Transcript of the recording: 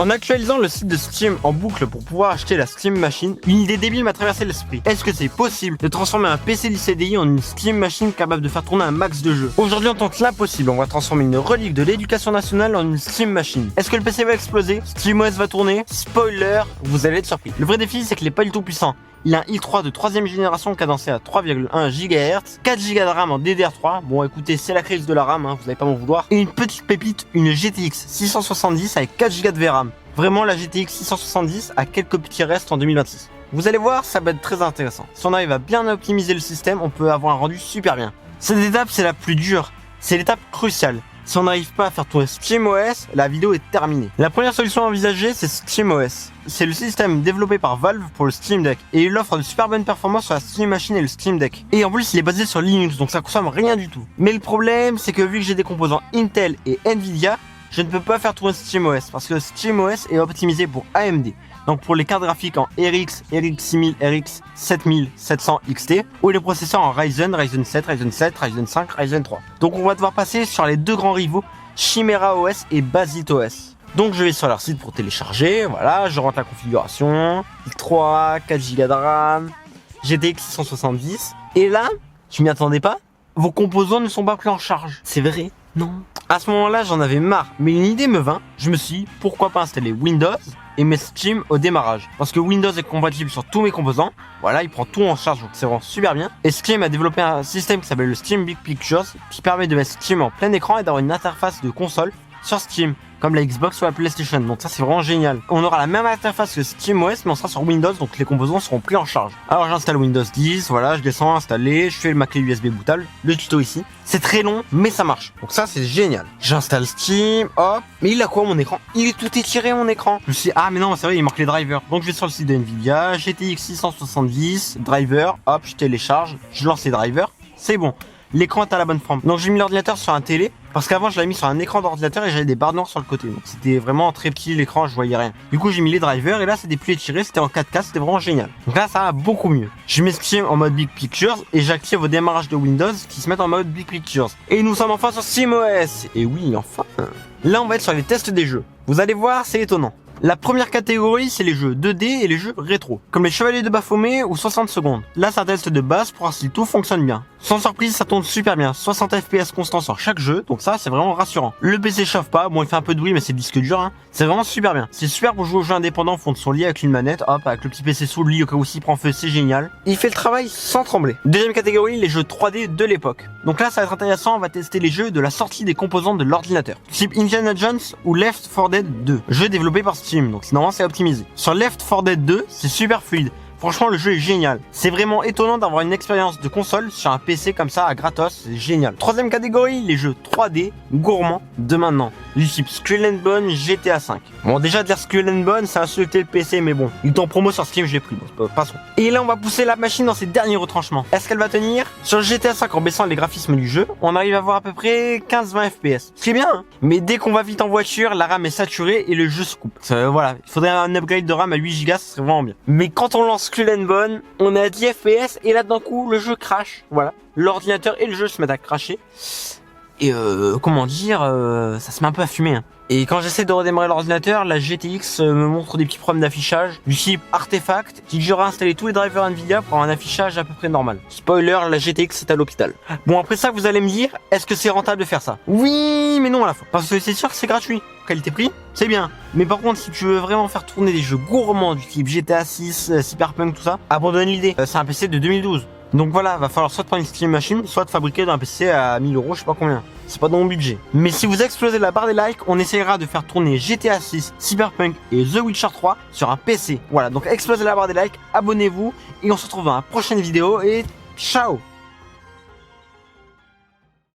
En actualisant le site de Steam en boucle pour pouvoir acheter la Steam Machine, une idée débile m'a traversé l'esprit. Est-ce que c'est possible de transformer un PC LCDI en une Steam Machine capable de faire tourner un max de jeux? Aujourd'hui, on tente l'impossible, on va transformer une relique de l'éducation nationale en une Steam Machine. Est-ce que le PC va exploser? SteamOS va tourner? Spoiler, vous allez être surpris. Le vrai défi, c'est qu'il est pas du tout puissant. Il a un i3 de 3ème génération cadencé à 3,1 GHz, 4 Go de RAM en DDR3, bon écoutez c'est la crise de la RAM, vous allez pas m'en vouloir, et une petite pépite, une GTX 670 avec 4 Go de VRAM. Vraiment la GTX 670 a quelques petits restes en 2026. Vous allez voir, ça va être très intéressant. Si on arrive à bien optimiser le système, on peut avoir un rendu super bien. Cette étape c'est la plus dure, c'est l'étape cruciale. Si on n'arrive pas à faire tourner SteamOS, la vidéo est terminée. La première solution envisagée, c'est SteamOS. C'est le système développé par Valve pour le Steam Deck. Et il offre de super bonnes performances sur la Steam Machine et le Steam Deck. Et en plus, il est basé sur Linux, donc ça consomme rien du tout. Mais le problème, c'est que vu que j'ai des composants Intel et Nvidia, je ne peux pas faire tourner SteamOS parce que SteamOS est optimisé pour AMD. Donc pour les cartes graphiques en RX, RX 6000, RX 7700 XT ou les processeurs en Ryzen, Ryzen 7, Ryzen 7, Ryzen 5, Ryzen 3. Donc on va devoir passer sur les deux grands rivaux, Chimera OS et Basit OS. Donc je vais sur leur site pour télécharger, voilà, je rentre la configuration, i3, 4 Go de RAM, GTX 670. Et là, je m'y attendais pas, vos composants ne sont pas pris en charge. C'est vrai? Non. À ce moment-là, j'en avais marre, mais une idée me vint, je me suis dit, pourquoi pas installer Windows et mettre Steam au démarrage. Parce que Windows est compatible sur tous mes composants, voilà, il prend tout en charge, donc c'est vraiment super bien. Et Steam a développé un système qui s'appelle le Steam Big Pictures, qui permet de mettre Steam en plein écran et d'avoir une interface de console sur Steam, comme la Xbox ou la PlayStation, donc ça c'est vraiment génial. On aura la même interface que SteamOS, mais on sera sur Windows, donc les composants seront pris en charge. Alors j'installe Windows 10, voilà, je descends, installer, je fais ma clé USB bootable, le tuto ici. C'est très long, mais ça marche, donc ça c'est génial. J'installe Steam, hop, mais il a quoi mon écran? Il est tout étiré mon écran. Je me suis dit, ah mais non, c'est vrai, il manque les drivers. Donc je vais sur le site de Nvidia, GTX 670, driver, hop, je télécharge, je lance les drivers, c'est bon. L'écran est à la bonne forme. Donc j'ai mis l'ordinateur sur un télé, parce qu'avant je l'avais mis sur un écran d'ordinateur et j'avais des barres noires sur le côté. Donc c'était vraiment très petit l'écran, je voyais rien. Du coup j'ai mis les drivers et là c'était plus étiré, c'était en 4K, c'était vraiment génial. Donc là ça va beaucoup mieux. Je mets Steam en mode Big Pictures et j'active au démarrage de Windows qui se met en mode Big Pictures. Et nous sommes enfin sur SteamOS. Et oui, enfin. Là on va être sur les tests des jeux. Vous allez voir, c'est étonnant. La première catégorie, c'est les jeux 2D et les jeux rétro, comme les Chevaliers de Baphomet ou 60 secondes. Là, c'est un test de base pour voir si tout fonctionne bien. Sans surprise, ça tourne super bien, 60 FPS constants sur chaque jeu, donc ça, c'est vraiment rassurant. Le PC chauffe pas, bon, il fait un peu de bruit, mais c'est le disque dur, hein. C'est vraiment super bien. C'est super pour jouer aux jeux indépendants, fond de son lit avec une manette, hop, avec le petit PC sous le lit au cas où s'il prend feu, c'est génial. Il fait le travail sans trembler. Deuxième catégorie, les jeux 3D de l'époque. Donc là, ça va être intéressant, on va tester les jeux de la sortie des composants de l'ordinateur. Type Indiana Jones ou Left 4 Dead 2. Jeu développé par Steam, donc normalement c'est optimisé. Sur Left 4 Dead 2, c'est super fluide. Franchement, le jeu est génial. C'est vraiment étonnant d'avoir une expérience de console sur un PC comme ça à gratos, c'est génial. Troisième catégorie, les jeux 3D gourmands de maintenant. Du type Skull and Bones, GTA 5. Bon, déjà dire Skull and Bones, c'est insulter le PC, mais bon, il est en promo sur Steam, je l'ai pris, bon, passons. Et là, on va pousser la machine dans ses derniers retranchements. Est-ce qu'elle va tenir? Sur GTA 5, en baissant les graphismes du jeu, on arrive à voir à peu près 15-20 FPS. Ce qui est bien, hein. Mais dès qu'on va vite en voiture, la RAM est saturée et le jeu se coupe. Voilà, il faudrait un upgrade de RAM à 8 Go, ça serait vraiment bien. Mais quand on lance Skull and Bones, on est à 10 FPS et là d'un coup le jeu crache. Voilà, l'ordinateur et le jeu se mettent à cracher. Et comment dire, ça se met un peu à fumer. Hein. Et quand j'essaie de redémarrer l'ordinateur, la GTX me montre des petits problèmes d'affichage du type artefact qui j'aurais installé tous les drivers Nvidia pour avoir un affichage à peu près normal. Spoiler, la GTX est à l'hôpital. Bon, après ça, vous allez me dire, est-ce que c'est rentable de faire ça? Oui, mais non à la fois. Parce que c'est sûr que c'est gratuit. Qualité-prix, c'est bien. Mais par contre, si tu veux vraiment faire tourner des jeux gourmands du type GTA 6, Cyberpunk, tout ça, abandonne l'idée. C'est un PC de 2012. Donc voilà, va falloir soit prendre une Steam Machine, soit de fabriquer un PC à 1000 €, je sais pas combien. C'est pas dans mon budget. Mais si vous explosez la barre des likes, on essayera de faire tourner GTA 6, Cyberpunk et The Witcher 3 sur un PC. Voilà, donc explosez la barre des likes, abonnez-vous et on se retrouve dans la prochaine vidéo et ciao!